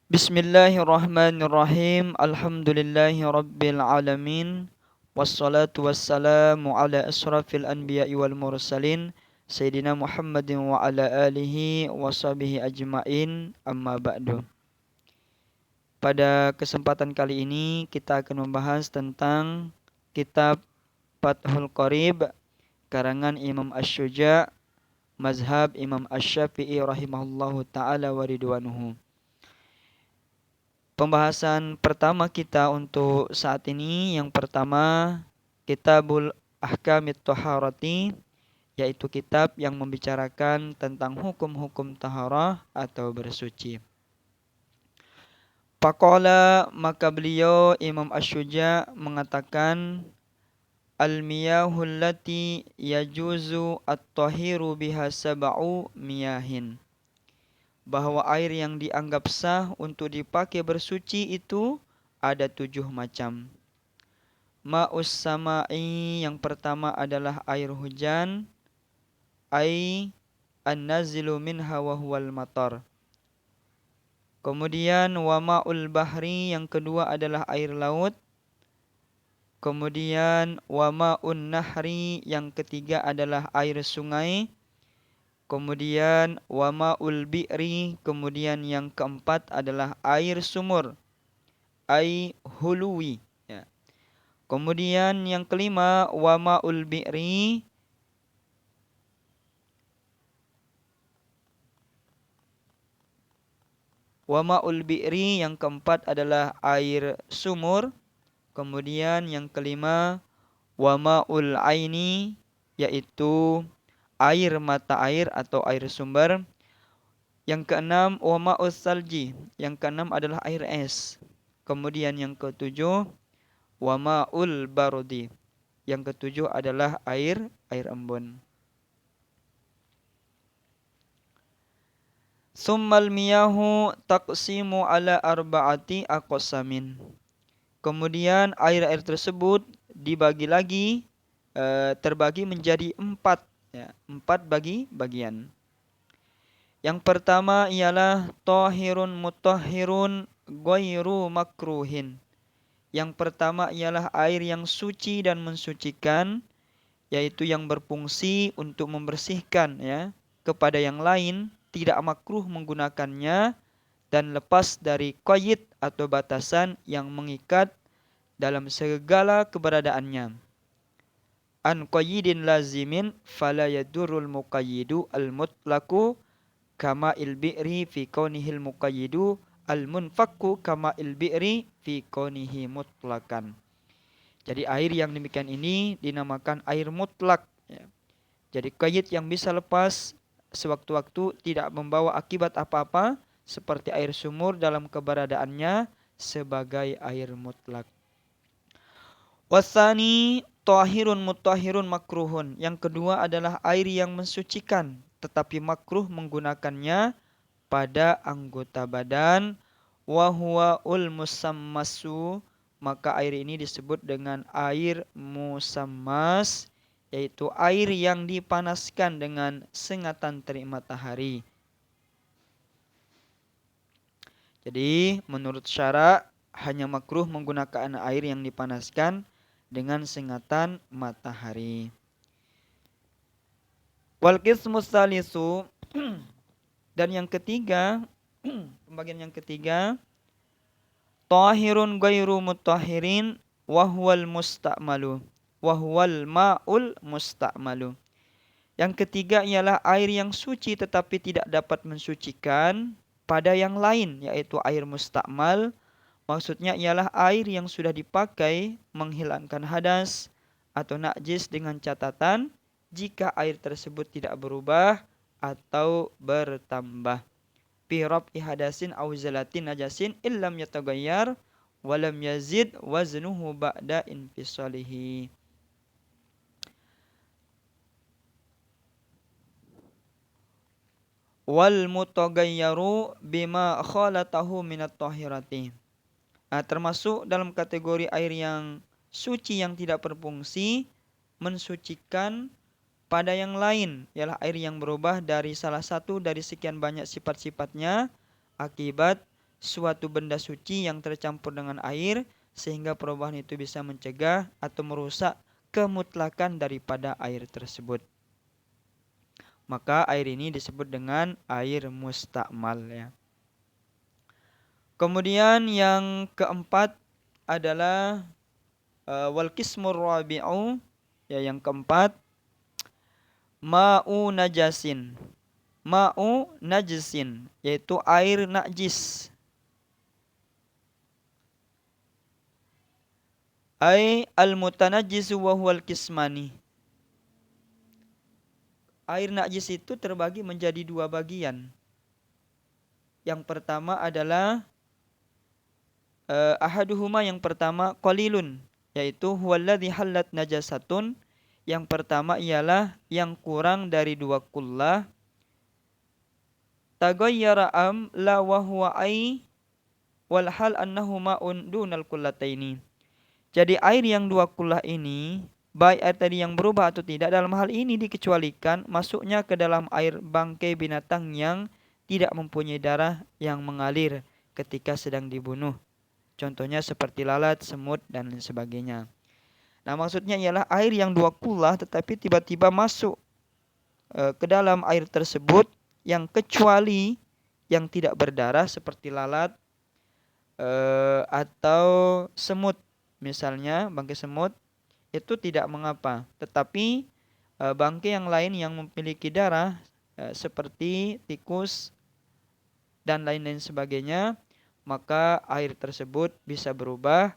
Bismillahirrahmanirrahim. Alhamdulillahi rabbil alamin. Wassalatu wassalamu ala asrafil anbiya'i wal mursalin Sayyidina Muhammadin wa ala alihi wa sahbihi ajma'in. Amma ba'du. Pada kesempatan kali ini kita akan membahas tentang kitab Fathul Qorib karangan Imam Asy-Syuja', mazhab Imam Asy-Syafi'i rahimahullahu ta'ala wa ridwanuhu. Pembahasan pertama kita untuk saat ini, yang pertama Kitabul Ahkamit Thaharati, yaitu kitab yang membicarakan tentang hukum-hukum taharah atau bersuci. Faqala, maka beliau Imam Asy-Syuja' mengatakan, al-miyahul lati yajuzu at-tahiru biha sab'u miyahin, bahwa air yang dianggap sah untuk dipakai bersuci itu ada 7 macam. Ma'us sama'i, yang pertama adalah air hujan, ai an-nazilu minha wa huwal matar. Kemudian wa ma'ul bahri, yang kedua adalah air laut. Kemudian wa ma'un nahri, yang ketiga adalah air sungai. Kemudian wa ma'ul bi'ri, kemudian yang keempat adalah air sumur, ai huluwi, ya. Kemudian yang kelima wa ma'ul bi'ri, yang keempat adalah air sumur. Kemudian yang kelima wa ma'ul aini, yaitu air mata air atau air sumber. Yang keenam wa ma'us salji, yang keenam adalah air es. Kemudian yang ketujuh wa ma'ul barudi, yang ketujuh adalah air embun. Summal miyahu taqsimu ala arba'ati aqsamin. Kemudian air-air tersebut dibagi lagi, terbagi menjadi 4, ya, 4 bagian. Yang pertama ialah tahirun mutahhirun ghairu makruhin. Yang pertama ialah air yang suci dan mensucikan, yaitu yang berfungsi untuk membersihkan, ya, kepada yang lain, tidak makruh menggunakannya dan lepas dari qaid atau batasan yang mengikat dalam segala keberadaannya. An qayyidin lazimin fala yadurul muqayyidu al-mutlaqu kama il-bi'ri fi kaunihil muqayyidu al-munfakku kama il-bi'ri fi kaunihi mutlaqan. Jadi air yang demikian ini dinamakan air mutlak, ya. Jadi qaid yang bisa lepas sewaktu-waktu, tidak membawa akibat apa-apa, seperti air sumur dalam keberadaannya sebagai air mutlak. Wasani tahirun mutahhirun makruhun. Yang kedua adalah air yang mensucikan tetapi makruh menggunakannya pada anggota badan. Wa huwa ul musammasu, maka air ini disebut dengan air musammas, yaitu air yang dipanaskan dengan sengatan terik matahari. Jadi menurut syara hanya makruh menggunakan air yang dipanaskan dengan sengatan matahari. Wal qismus salisu, dan yang ketiga, pembagian yang ketiga, tahirun ghairu mutahhirin wa huwal musta'malu wa huwal ma'ul musta'malu. Yang ketiga ialah air yang suci tetapi tidak dapat mensucikan pada yang lain, yaitu air musta'mal. Maksudnya ialah air yang sudah dipakai menghilangkan hadas atau najis, dengan catatan jika air tersebut tidak berubah atau bertambah. Fi rab'i hadasin aw zalatin najasin illam yataghayyar wa lam yazid waznuhu ba'da infisalihi. Wal mutaghayyaru bima khalatahu minat tahirati. Termasuk dalam kategori air yang suci yang tidak berfungsi mensucikan pada yang lain, ialah air yang berubah dari salah satu dari sekian banyak sifat-sifatnya akibat suatu benda suci yang tercampur dengan air sehingga perubahan itu bisa mencegah atau merusak kemutlakan daripada air tersebut. Maka air ini disebut dengan air mustakmal ya. Kemudian yang keempat adalah wal qismur rabi'u, ya yang keempat, ma'u najasin. Ma'u najisin, yaitu air najis. Ai al-mutanajjisu wa huwal qismani. Air najis itu terbagi menjadi dua bagian. Yang pertama adalah ahaduhuma, yang pertama qalilun, yaitu huwallazi hallat najasatun. Yang pertama ialah yang kurang dari 2 kullah. Taghayyara am la wa huwa ai wal hal annahu ma'un dunal kullataini. Jadi air yang 2 kullah ini, baik air tadi yang berubah atau tidak, dalam hal ini dikecualikan masuknya ke dalam air bangkai binatang yang tidak mempunyai darah yang mengalir ketika sedang dibunuh. Contohnya seperti lalat, semut, dan lain sebagainya. Nah, maksudnya ialah air yang 2 kullah tetapi tiba-tiba masuk ke dalam air tersebut yang kecuali yang tidak berdarah seperti lalat atau semut. Misalnya bangkai semut itu tidak mengapa, tetapi bangkai yang lain yang memiliki darah seperti tikus dan lain-lain sebagainya, maka air tersebut bisa berubah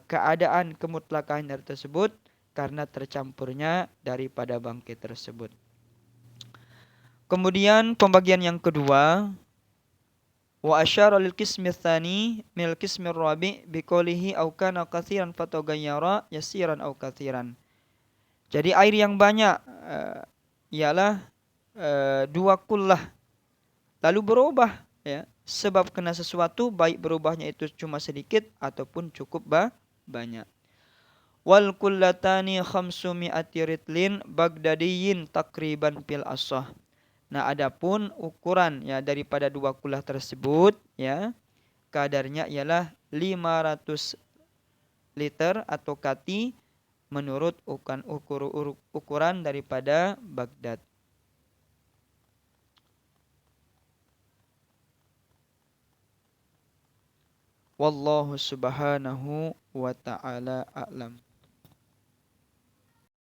keadaan kemutlakan air tersebut karena tercampurnya daripada bangkai tersebut. Kemudian pembagian yang kedua, wa asyara lil qismi tsani min al qismi rabi biqoulihi au kana katsiran fataghayyara yasiran au katsiran. Jadi air yang banyak ialah 2 kullah lalu berubah ya, sebab kena sesuatu, baik berubahnya itu cuma sedikit ataupun cukup banyak. Wal kullatani 500 ritlin bagdadiyin takriban fil asah. Nah, adapun ukuran ya daripada 2 kullah tersebut ya, kadarnya ialah 500 liter atau kati menurut ukuran daripada Baghdad. Wallahu subhanahu wa ta'ala a'lam.